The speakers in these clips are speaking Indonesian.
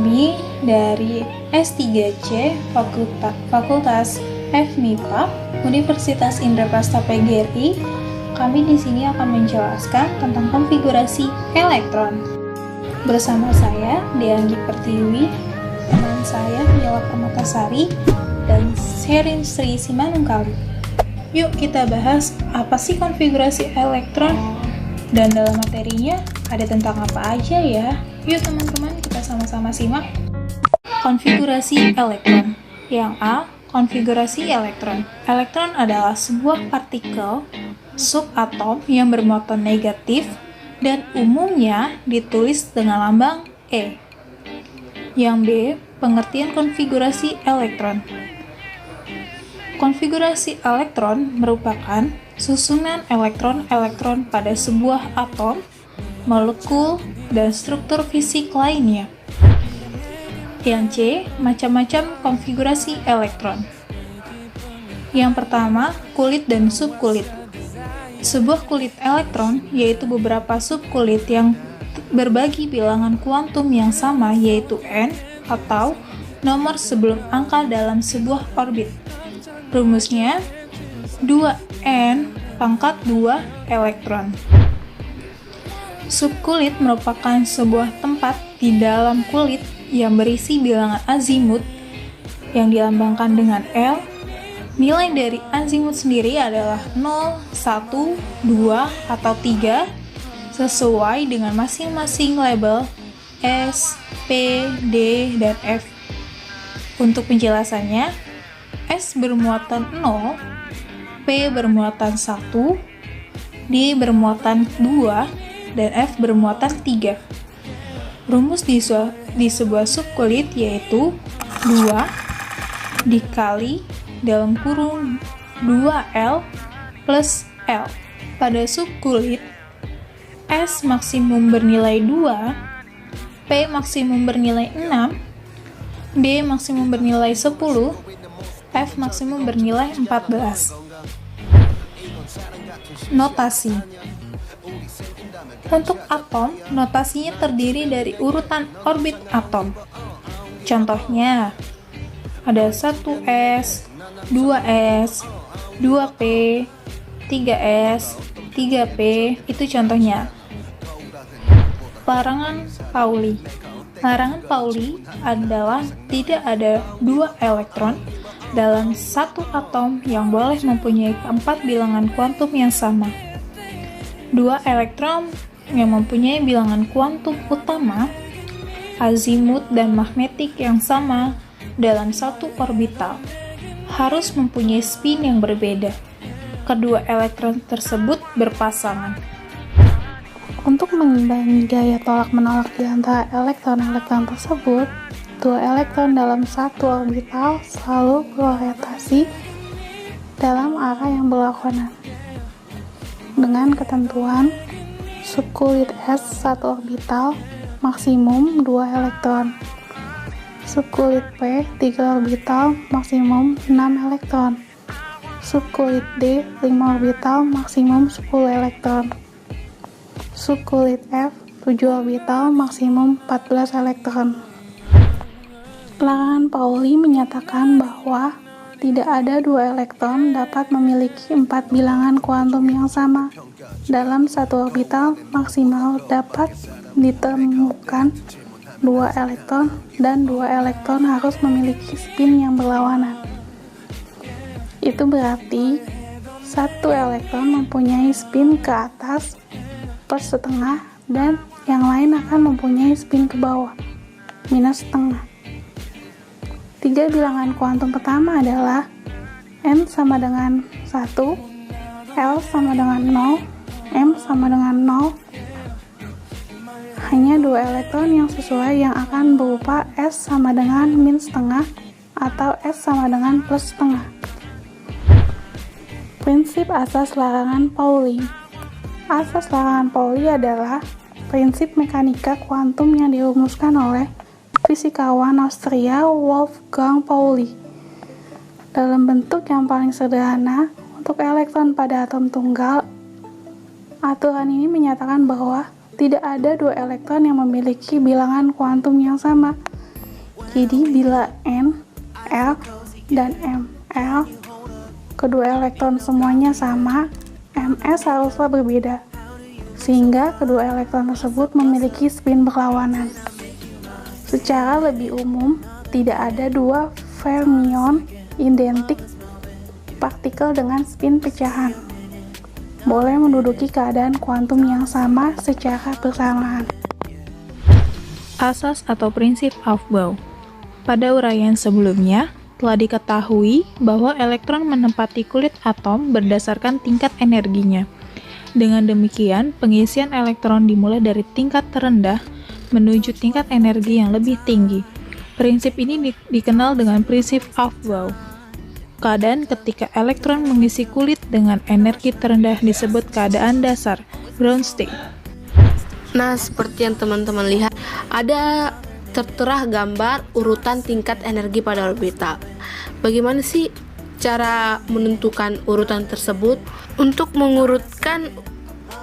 Kami dari S3C Fakultas FMIPA Universitas Indraprastha PGRI. Kami di sini akan menjelaskan tentang konfigurasi elektron. Bersama saya Deanggi Pertiwi, teman saya Yela Permatasari, dan Sherin Sri Simanungkali. Yuk kita bahas apa sih konfigurasi elektron dan dalam materinya ada tentang apa aja ya. Yuk teman-teman, kita sama-sama simak. Konfigurasi elektron. Yang A, konfigurasi elektron. Elektron adalah sebuah partikel subatom yang bermuatan negatif dan umumnya ditulis dengan lambang E. Yang B, pengertian konfigurasi elektron. Konfigurasi elektron merupakan susunan elektron-elektron pada sebuah atom, molekul, dan struktur fisik lainnya. Yang C, macam-macam konfigurasi elektron. Yang pertama, kulit dan subkulit. Sebuah kulit elektron yaitu beberapa subkulit yang berbagi bilangan kuantum yang sama, yaitu n atau nomor sebelum angka dalam sebuah orbit. Rumusnya 2n pangkat 2 elektron. Subkulit merupakan sebuah tempat di dalam kulit yang berisi bilangan azimut yang dilambangkan dengan L. Nilai dari azimut sendiri adalah 0, 1, 2, atau 3 sesuai dengan masing-masing label S, P, D, dan F. Untuk penjelasannya, S bermuatan 0, P bermuatan 1, D bermuatan 2, dan F bermuatan 3. Rumus di sebuah subkulit yaitu 2 dikali dalam kurung 2L plus L. Pada subkulit, S maksimum bernilai 2, P maksimum bernilai 6, D maksimum bernilai 10, F maksimum bernilai 14. Notasi. Untuk atom, notasinya terdiri dari urutan orbit atom. Contohnya, ada 1s, 2s, 2p, 3s, 3p, itu contohnya. Larangan Pauli. Larangan Pauli adalah tidak ada dua elektron dalam satu atom yang boleh mempunyai 4 bilangan kuantum yang sama. Dua elektron yang mempunyai bilangan kuantum utama, azimut, dan magnetik yang sama dalam satu orbital harus mempunyai spin yang berbeda. Kedua elektron tersebut berpasangan. Untuk mengimbangi gaya tolak-menolak di antara elektron-elektron tersebut, dua elektron dalam satu orbital selalu berorientasi dalam arah yang berlawanan. Dengan ketentuan subkulit S satu orbital maksimum 2 elektron, subkulit P 3 orbital maksimum 6 elektron, subkulit D 5 orbital maksimum 10 elektron, subkulit F 7 orbital maksimum 14 elektron. Larangan Pauli menyatakan bahwa tidak ada dua elektron dapat memiliki 4 bilangan kuantum yang sama dalam satu orbital. Maksimal dapat ditemukan 2 elektron dan 2 elektron harus memiliki spin yang berlawanan. Itu berarti satu elektron mempunyai spin ke atas plus setengah dan yang lain akan mempunyai spin ke bawah minus setengah. 3 bilangan kuantum pertama adalah n sama dengan 1, L sama dengan 0, M sama dengan 0. Hanya 2 elektron yang sesuai yang akan berupa S sama dengan min setengah atau S sama dengan plus setengah. Prinsip asas larangan Pauli. Asas larangan Pauli adalah prinsip mekanika kuantum yang dirumuskan oleh fisikawan Austria Wolfgang Pauli. Dalam bentuk yang paling sederhana, untuk elektron pada atom tunggal, aturan ini menyatakan bahwa tidak ada dua elektron yang memiliki bilangan kuantum yang sama Jadi bila N, L, dan Ml kedua elektron semuanya sama, Ms haruslah berbeda, sehingga kedua elektron tersebut memiliki spin berlawanan. Secara lebih umum, tidak ada dua fermion identik partikel dengan spin pecahan boleh menduduki keadaan kuantum yang sama secara bersamaan. Asas atau prinsip Aufbau. Pada uraian sebelumnya, telah diketahui bahwa elektron menempati kulit atom berdasarkan tingkat energinya. Dengan demikian, pengisian elektron dimulai dari tingkat terendah menuju tingkat energi yang lebih tinggi. Prinsip ini dikenal dengan prinsip Aufbau. Keadaan ketika elektron mengisi kulit dengan energi terendah disebut keadaan dasar, ground state. Nah, seperti yang teman-teman lihat, ada tertera gambar urutan tingkat energi pada orbital. Bagaimana sih cara menentukan urutan tersebut? Untuk mengurutkan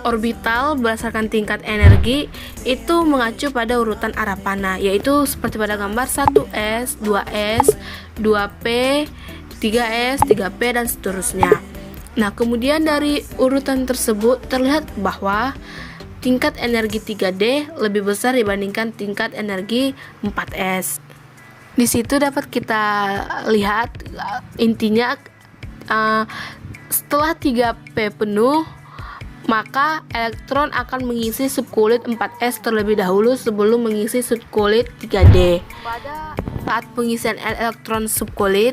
orbital berdasarkan tingkat energi itu mengacu pada urutan arah panah, yaitu seperti pada gambar 1s, 2s, 2p, 3s, 3p, dan seterusnya. Nah, kemudian dari urutan tersebut terlihat bahwa tingkat energi 3D lebih besar dibandingkan tingkat energi 4s. Di situ dapat kita lihat intinya setelah 3p penuh, maka elektron akan mengisi subkulit 4s terlebih dahulu sebelum mengisi subkulit 3D. Pada saat pengisian elektron subkulit,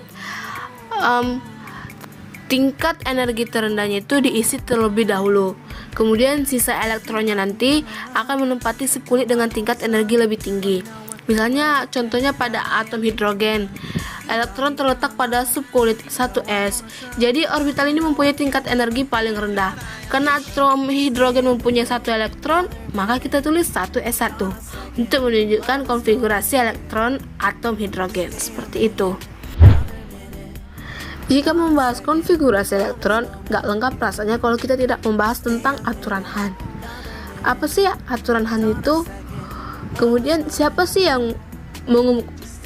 tingkat energi terendahnya itu diisi terlebih dahulu. Kemudian sisa elektronnya nanti akan menempati subkulit dengan tingkat energi lebih tinggi. Misalnya contohnya pada atom hidrogen, elektron terletak pada subkulit 1s. Jadi orbital ini mempunyai tingkat energi paling rendah. Karena atom hidrogen mempunyai 1 elektron, maka kita tulis 1s1 untuk menunjukkan konfigurasi elektron atom hidrogen. Seperti itu. Jika membahas konfigurasi elektron, gak lengkap rasanya kalau kita tidak membahas tentang aturan Hahn. Apa sih aturan Hahn itu? Kemudian siapa sih yang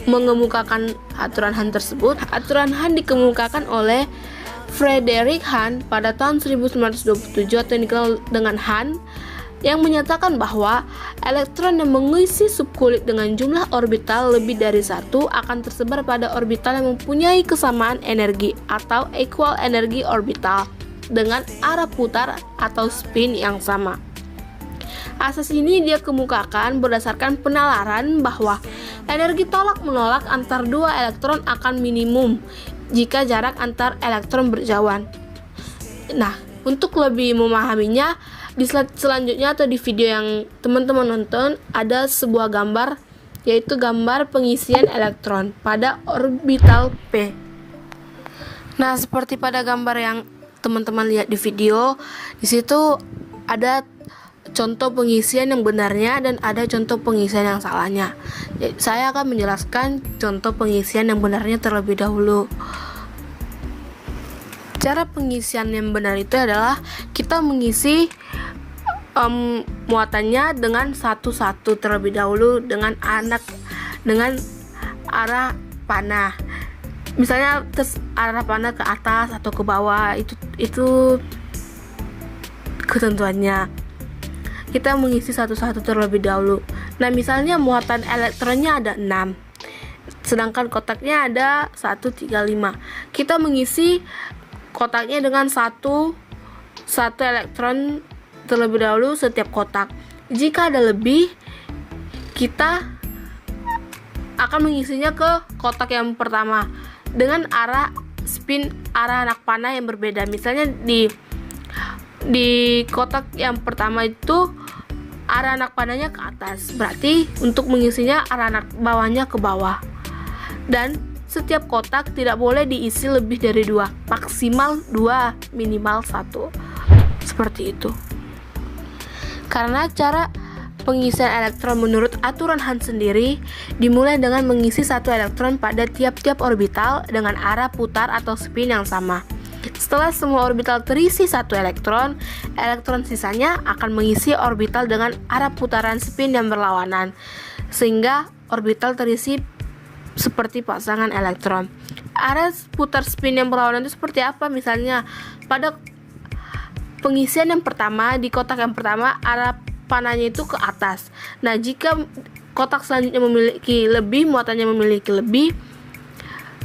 mengemukakan aturan Hahn tersebut? Aturan Hahn dikemukakan oleh Frederick Hahn pada tahun 1927 atau yang dikenal dengan Hahn, yang menyatakan bahwa elektron yang mengisi subkulit dengan jumlah orbital lebih dari 1 akan tersebar pada orbital yang mempunyai kesamaan energi atau equal energy orbital dengan arah putar atau spin yang sama. Asas ini dia kemukakan berdasarkan penalaran bahwa energi tolak-menolak antar dua elektron akan minimum jika jarak antar elektron berjauhan. Nah, untuk lebih memahaminya, di slide selanjutnya atau di video yang teman-teman nonton ada sebuah gambar, yaitu gambar pengisian elektron pada orbital P. Nah, seperti pada gambar yang teman-teman lihat di video, di situ ada contoh pengisian yang benarnya dan ada contoh pengisian yang salahnya. Jadi, saya akan menjelaskan contoh pengisian yang benarnya terlebih dahulu. Cara pengisian yang benar itu adalah kita mengisi muatannya dengan satu-satu terlebih dahulu dengan arah panah. Misalnya arah panah ke atas atau ke bawah, itu ketentuannya. Kita mengisi satu-satu terlebih dahulu. Nah, misalnya muatan elektronnya ada 6, sedangkan kotaknya ada 135. Kita mengisi kotaknya dengan satu elektron terlebih dahulu setiap kotak. Jika ada lebih, kita akan mengisinya ke kotak yang pertama dengan arah anak panah yang berbeda. Misalnya di kotak yang pertama itu arah anak panahnya ke atas, berarti untuk mengisinya arah anak bawahnya ke bawah. Dan setiap kotak tidak boleh diisi lebih dari 2, maksimal 2, minimal 1. Seperti itu. Karena cara pengisian elektron menurut aturan Hahn sendiri dimulai dengan mengisi 1 elektron pada tiap-tiap orbital dengan arah putar atau spin yang sama. Setelah semua orbital terisi 1 elektron, elektron sisanya akan mengisi orbital dengan arah putaran spin yang berlawanan, sehingga orbital terisi seperti pasangan elektron. Area putar spin yang berlawanan itu seperti apa? Misalnya pada pengisian yang pertama, di kotak yang pertama arah panahnya itu ke atas. Nah, jika kotak selanjutnya memiliki lebih, muatannya memiliki lebih,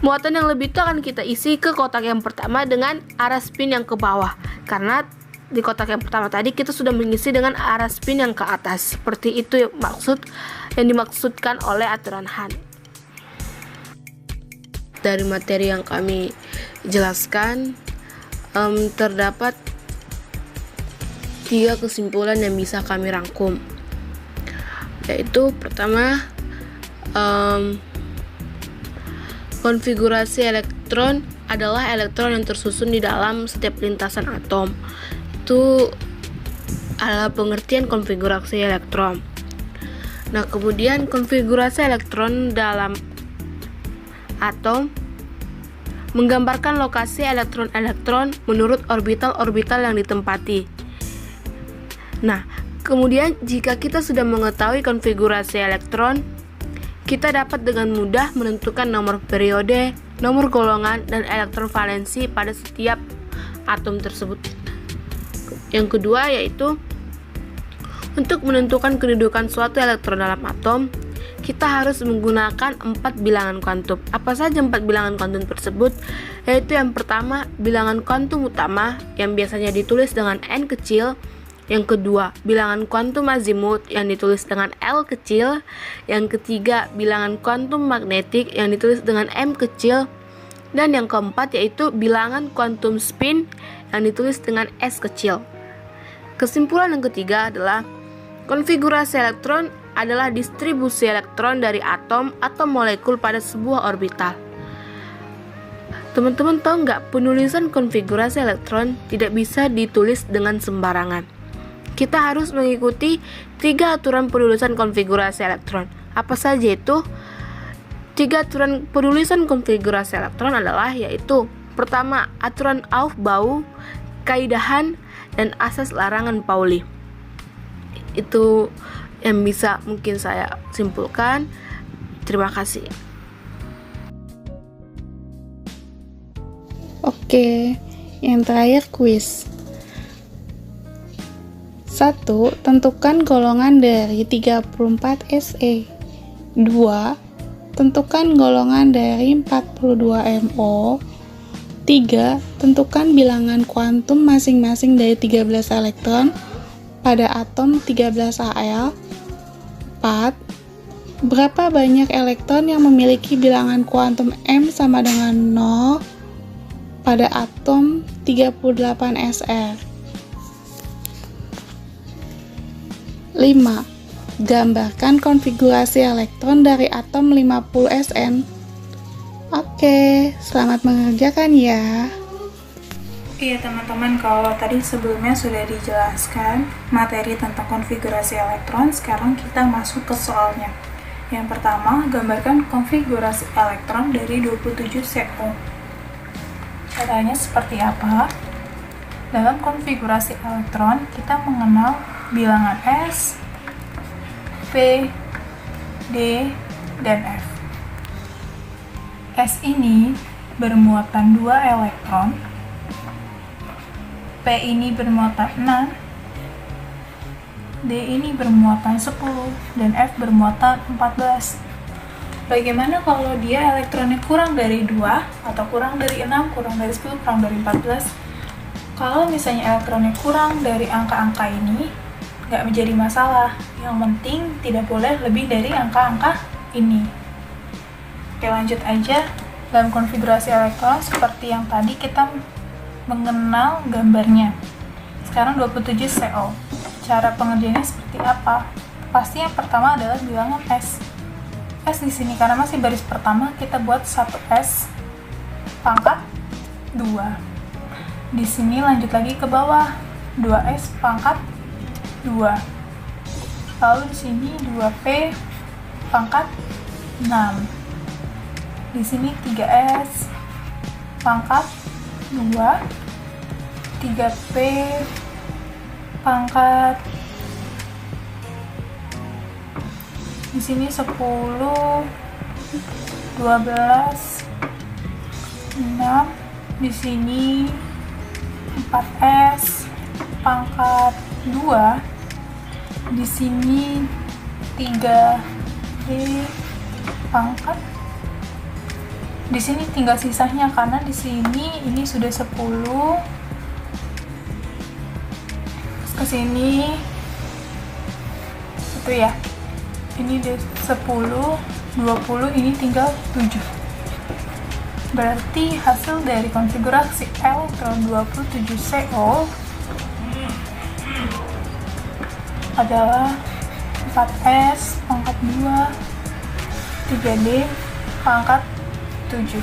muatan yang lebih itu akan kita isi ke kotak yang pertama dengan arah spin yang ke bawah. Karena di kotak yang pertama tadi kita sudah mengisi dengan arah spin yang ke atas. Seperti itu yang dimaksudkan oleh aturan Hahn. Dari materi yang kami jelaskan, terdapat 3 kesimpulan yang bisa kami rangkum, yaitu pertama, konfigurasi elektron adalah elektron yang tersusun di dalam setiap lintasan atom. Itu adalah pengertian konfigurasi elektron. Nah, kemudian konfigurasi elektron dalam atom menggambarkan lokasi elektron-elektron menurut orbital-orbital yang ditempati. Nah, kemudian jika kita sudah mengetahui konfigurasi elektron, kita dapat dengan mudah menentukan nomor periode, nomor golongan, dan elektron valensi pada setiap atom tersebut. Yang kedua yaitu untuk menentukan kedudukan suatu elektron dalam atom, kita harus menggunakan 4 bilangan kuantum. Apa saja 4 bilangan kuantum tersebut? Yaitu yang pertama, bilangan kuantum utama yang biasanya ditulis dengan n kecil. Yang kedua, bilangan kuantum azimut yang ditulis dengan L kecil. Yang ketiga, bilangan kuantum magnetik yang ditulis dengan M kecil. Dan yang keempat yaitu bilangan kuantum spin yang ditulis dengan S kecil. Kesimpulan yang ketiga adalah konfigurasi elektron adalah distribusi elektron dari atom atau molekul pada sebuah orbital. Teman-teman tahu nggak, penulisan konfigurasi elektron tidak bisa ditulis dengan sembarangan. Kita harus mengikuti 3 aturan penulisan konfigurasi elektron. Apa saja itu? 3 aturan penulisan konfigurasi elektron adalah yaitu pertama, aturan Aufbau, kaidah Hahn, dan asas larangan Pauli. Itu yang bisa mungkin saya simpulkan. Terima kasih. Oke, yang terakhir kuis. 1. Tentukan golongan dari 34 Se. 2. Tentukan golongan dari 42 Mo. 3. Tentukan bilangan kuantum masing-masing dari 13 elektron pada atom 13 Al. 4. Berapa banyak elektron yang memiliki bilangan kuantum M sama dengan 0 pada atom 38 Sr. 5. Gambarkan konfigurasi elektron dari atom 50 Sn. Oke, selamat mengerjakan ya. Iya teman-teman, kalau tadi sebelumnya sudah dijelaskan materi tentang konfigurasi elektron, sekarang kita masuk ke soalnya. Yang pertama, gambarkan konfigurasi elektron dari 27 CO. Caranya seperti apa? Dalam konfigurasi elektron, kita mengenal bilangan S, P, D, dan F. S ini bermuatan 2 elektron, P ini bermuatan 6, D ini bermuatan 10, dan F bermuatan 14. Bagaimana kalau dia elektronnya kurang dari 2, atau kurang dari 6, kurang dari 10, kurang dari 14? Kalau misalnya elektronnya kurang dari angka-angka ini, nggak menjadi masalah. Yang penting tidak boleh lebih dari angka-angka ini. Oke, lanjut aja. Dalam konfigurasi elektron, seperti yang tadi kita mengenal gambarnya. Sekarang 27 CO. Cara pengerjaannya seperti apa? Pasti yang pertama adalah bilangan S. S di sini karena masih baris pertama, kita buat 1S pangkat 2. Di sini lanjut lagi ke bawah, 2S pangkat 2. Lalu di sini 2P pangkat 6. Di sini 3S pangkat 2, 3P pangkat, di sini 10, 12, 6, di sini 4s pangkat 2, di sini 3d pangkat, di sini tinggal sisanya karena di sini ini sudah 10, terus ke sini itu ya, ini udah 10, 20, ini tinggal 7. Berarti hasil dari konfigurasi elektron 27CO adalah 4s pangkat 2, 3d pangkat 7.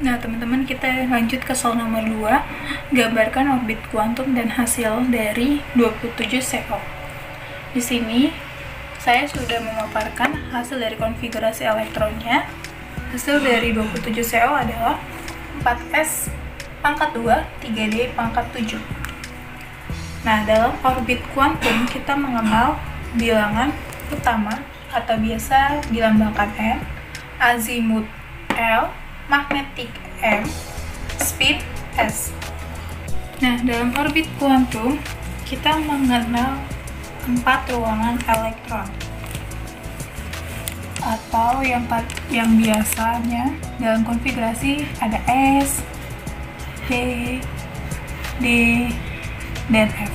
Nah teman-teman, kita lanjut ke soal nomor 2. Gambarkan orbit kuantum dan hasil dari 27CO. Di sini saya sudah memaparkan hasil dari konfigurasi elektronnya. Hasil dari 27CO adalah 4s pangkat 2, 3d pangkat 7. Nah, dalam orbit kuantum kita mengenal bilangan utama atau biasa dilambangkan M, azimut L, magnetik M, spin S. Nah, dalam orbit kuantum kita mengenal 4 ruangan elektron, atau yang biasanya dalam konfigurasi ada S, P, D, dan F.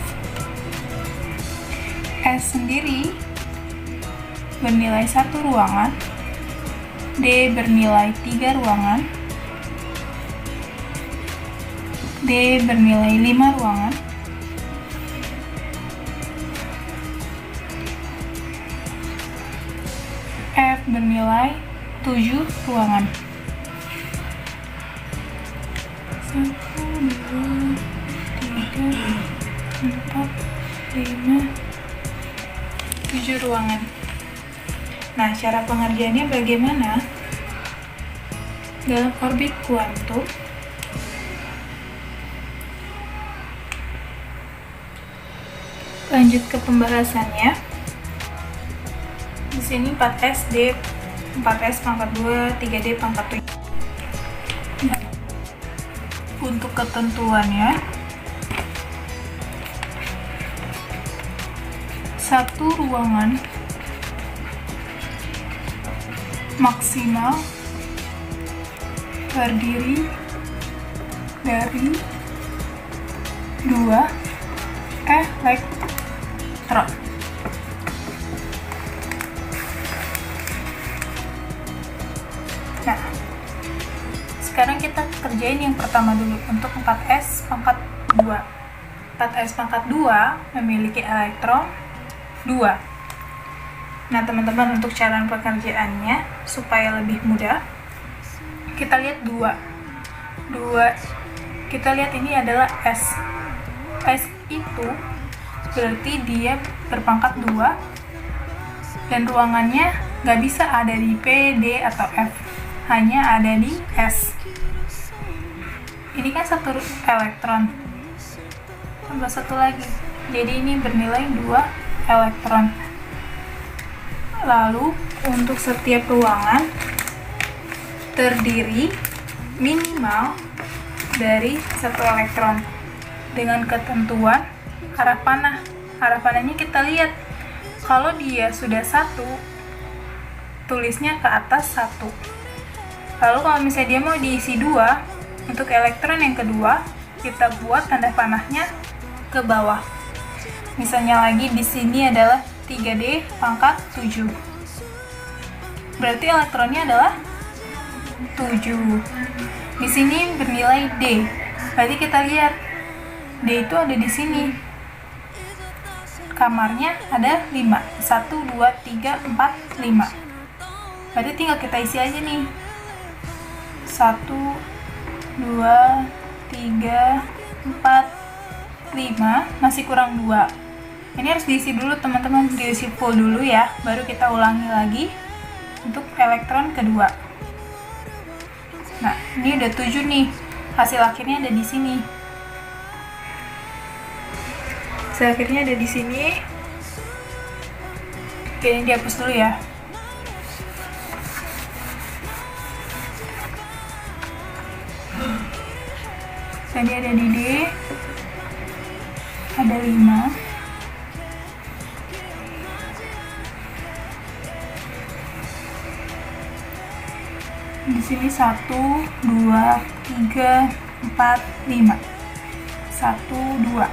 S sendiri bernilai 1 ruangan, D bernilai 3 ruangan, D bernilai 5 ruangan, F bernilai 7 ruangan. 1, 2, 3, 4, 5, 7 ruangan. Nah, cara pengerjaannya bagaimana? Dalam orbit kuantum, lanjut ke pembahasannya. Di sini 4s, D, 4s pangkat 2, 3d pangkat 7. Nah, untuk ketentuannya, satu ruangan maksimal terdiri dari 2 elektron. Nah, sekarang kita kerjain yang pertama dulu untuk 4s pangkat 2. 4s pangkat 2 memiliki elektron 2. Nah teman-teman, untuk cara pengerjaannya supaya lebih mudah, kita lihat 2. Kita lihat ini adalah S. S itu berarti dia berpangkat 2 dan ruangannya nggak bisa ada di P, D, atau F, hanya ada di S. Ini kan 1 elektron tambah 1 lagi, jadi ini bernilai 2 elektron. Lalu untuk setiap ruangan terdiri minimal dari 1 elektron dengan ketentuan arah panah. Arah panahnya kita lihat, kalau dia sudah 1, tulisnya ke atas 1. Lalu kalau misalnya dia mau diisi 2, untuk elektron yang kedua kita buat tanda panahnya ke bawah. Misalnya lagi di sini adalah 3d pangkat 7. Berarti elektronnya adalah 7. Di sini bernilai D. Berarti kita lihat D itu ada di sini. Kamarnya ada 5. 1, 2, 3, 4, 5. Berarti tinggal kita isi aja nih. 1, 2, 3, 4, 5, masih kurang 2. Ini harus diisi dulu teman-teman, diisi full dulu ya, baru kita ulangi lagi untuk elektron kedua. Nah, ini udah 7 nih, hasil akhirnya ada di sini. Hasil akhirnya ada di sini. Oke, ini dihapus dulu ya. Tadi ada di D, ada 5. Di sini 1, 2, 3, 4, 5. 1, 2.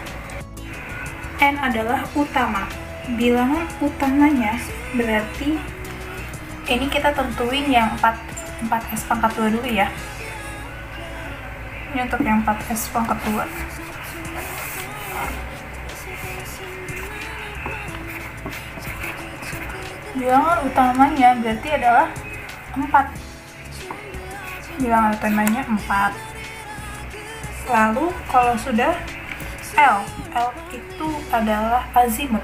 N adalah utama. Bilangan utamanya berarti ini kita tentuin yang 4S pangkat 2 dulu ya. Ini untuk yang 4S pangkat 2. Bilangan utamanya berarti adalah 4. Bilangan utamanya 4. Lalu kalau sudah L itu adalah azimut.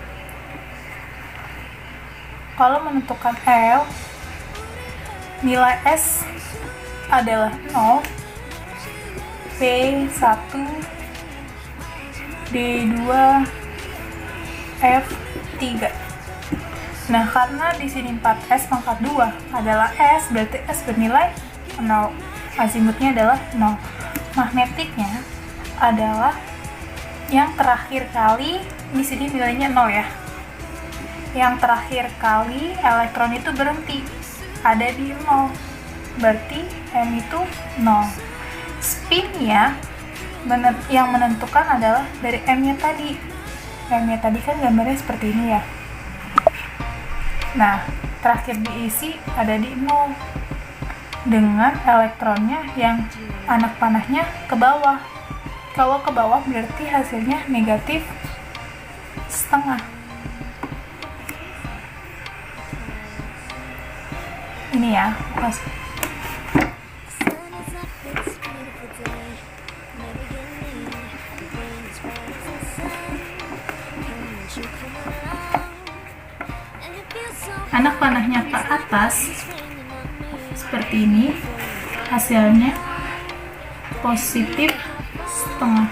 Kalau menentukan L, nilai S adalah 0, P1, D2, F3. Nah, karena di sini 4S pangkat 2 adalah S, berarti S bernilai 0. Azimutnya adalah 0. Magnetiknya adalah yang terakhir kali, di sini nilainya 0 ya. Yang terakhir kali elektron itu berhenti, ada di 0. Berarti M itu 0. Spinnya yang menentukan adalah dari M-nya tadi. M-nya tadi kan gambarnya seperti ini ya. Nah, terakhir diisi ada di 0. Dengan elektronnya yang anak panahnya ke bawah. Kalau ke bawah berarti hasilnya negatif setengah. Ini ya, anak panahnya ke atas seperti ini, hasilnya positif setengah.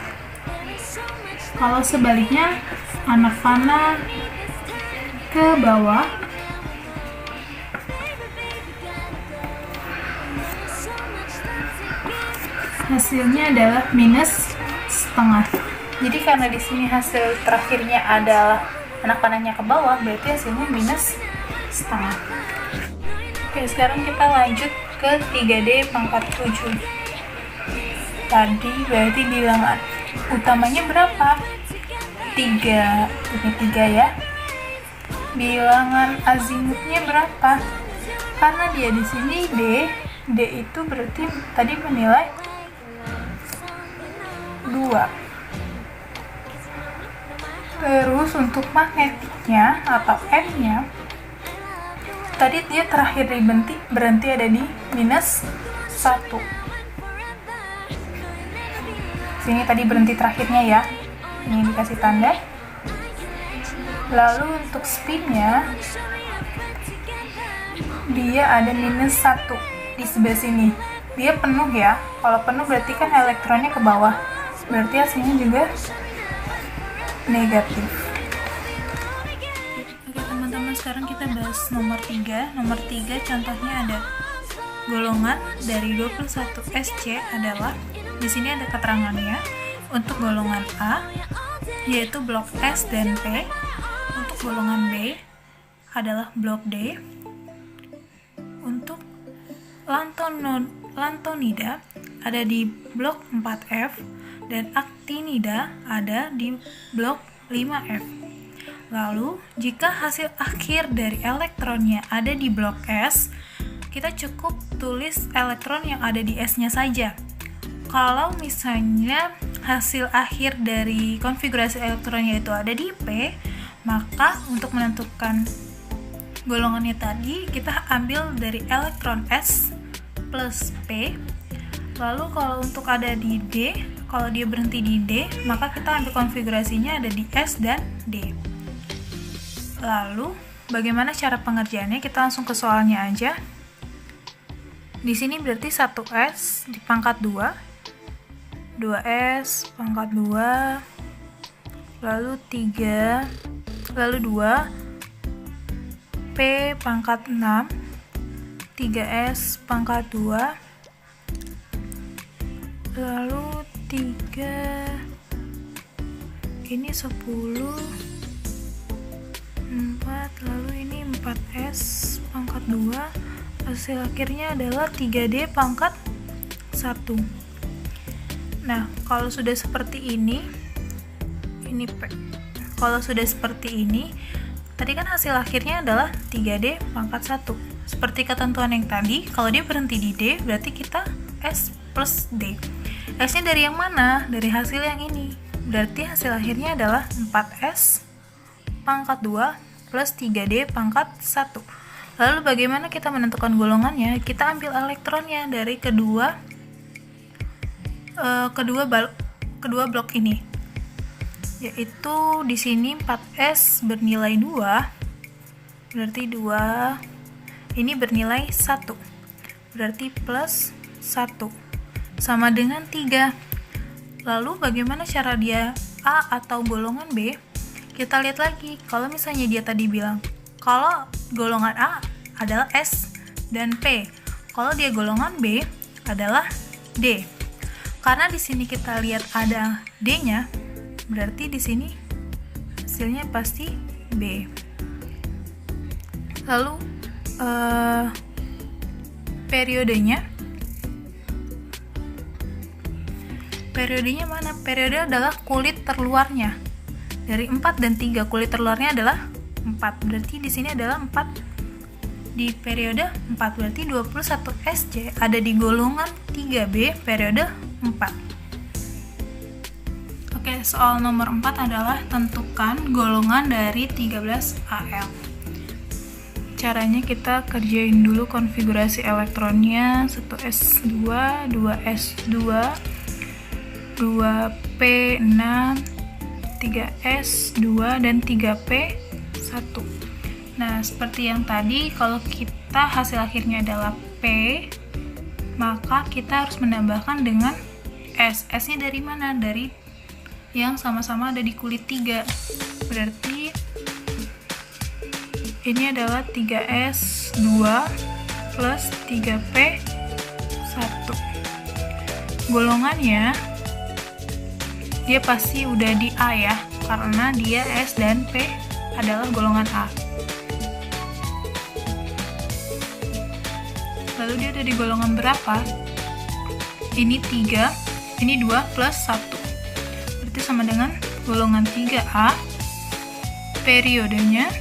Kalau sebaliknya, anak panah ke bawah, hasilnya adalah minus setengah. Jadi karena di sini hasil terakhirnya adalah anak panahnya ke bawah, berarti hasilnya minus setengah. Oke, sekarang kita lanjut ke 3D pangkat 7. Tadi berarti bilangan utamanya berapa? 3. Ini 3 ya. Bilangan azimutnya berapa? Karena dia di sini D itu berarti tadi menilai 2. Terus untuk magnetiknya atau M-nya, tadi dia terakhir berhenti ada di minus 1. Sini tadi berhenti terakhirnya ya. Ini dikasih tanda. Lalu untuk spinnya, dia ada minus 1 di sebelah sini. Dia penuh ya. Kalau penuh berarti kan elektronnya ke bawah. Berarti hasilnya juga negatif. Oke teman-teman, sekarang kita bahas nomor 3. Nomor 3 contohnya ada golongan dari 21 SC adalah, di sini ada keterangannya. Untuk golongan A yaitu blok S dan P. Untuk golongan B adalah blok D. Untuk lantonida ada di blok 4F dan aktinida ada di blok 5F. Lalu, jika hasil akhir dari elektronnya ada di blok S, kita cukup tulis elektron yang ada di S-nya saja. Kalau misalnya hasil akhir dari konfigurasi elektronnya itu ada di P, maka untuk menentukan golongannya tadi, kita ambil dari elektron S plus P. Lalu kalau untuk ada di D, kalau dia berhenti di D, maka kita ambil konfigurasinya ada di S dan D. Lalu, bagaimana cara pengerjaannya? Kita langsung ke soalnya aja. Di sini berarti 1S di pangkat 2, 2S pangkat 2, lalu 3, lalu 2, P pangkat 6, 3S pangkat 2, lalu 3, ini 10, 4, lalu ini 4S pangkat 2, hasil akhirnya adalah 3D pangkat 1. Nah, kalau sudah seperti ini P. Kalau sudah seperti ini, tadi kan hasil akhirnya adalah 3D pangkat 1. Seperti ketentuan yang tadi, kalau dia berhenti di D, berarti kita S plus D. S-nya dari yang mana? Dari hasil yang ini. Berarti hasil akhirnya adalah 4S pangkat 2 plus 3D pangkat 1. Lalu bagaimana kita menentukan golongannya? Kita ambil elektronnya dari kedua blok ini, yaitu di sini 4S bernilai 2, berarti 2, ini bernilai 1, berarti plus 1, sama dengan 3. Lalu bagaimana cara dia A atau golongan B? Kita lihat lagi, kalau misalnya dia tadi bilang kalau golongan A adalah S dan P, kalau dia golongan B adalah D. Karena di sini kita lihat ada D-nya, berarti di sini hasilnya pasti B. Lalu periodenya mana? Periode adalah kulit terluarnya. Dari 4 dan 3, kulit terluarnya adalah 4. Berarti di sini adalah 4 di periode 4. Berarti 21 SC ada di golongan 3B periode 4. Oke, soal nomor 4 adalah tentukan golongan dari 13 AL. Caranya kita kerjain dulu konfigurasi elektronnya, 1S2, 2S2, 2P6, 3S2, dan 3P1. Nah, seperti yang tadi, kalau kita hasil akhirnya adalah P, maka kita harus menambahkan dengan S. S-nya dari mana? Dari yang sama-sama ada di kulit 3. Berarti ini adalah 3S2 plus 3P1. Golongannya dia pasti udah di A ya, karena dia S dan P adalah golongan A. Lalu dia ada di golongan berapa? Ini 3, ini 2 plus 1. Berarti sama dengan golongan 3A. Periodenya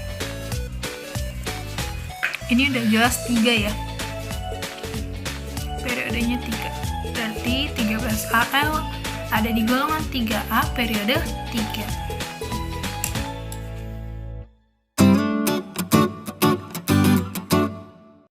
ini udah jelas 3 ya. Periodenya 3. Berarti 13AL ada di golongan 3A periode 3.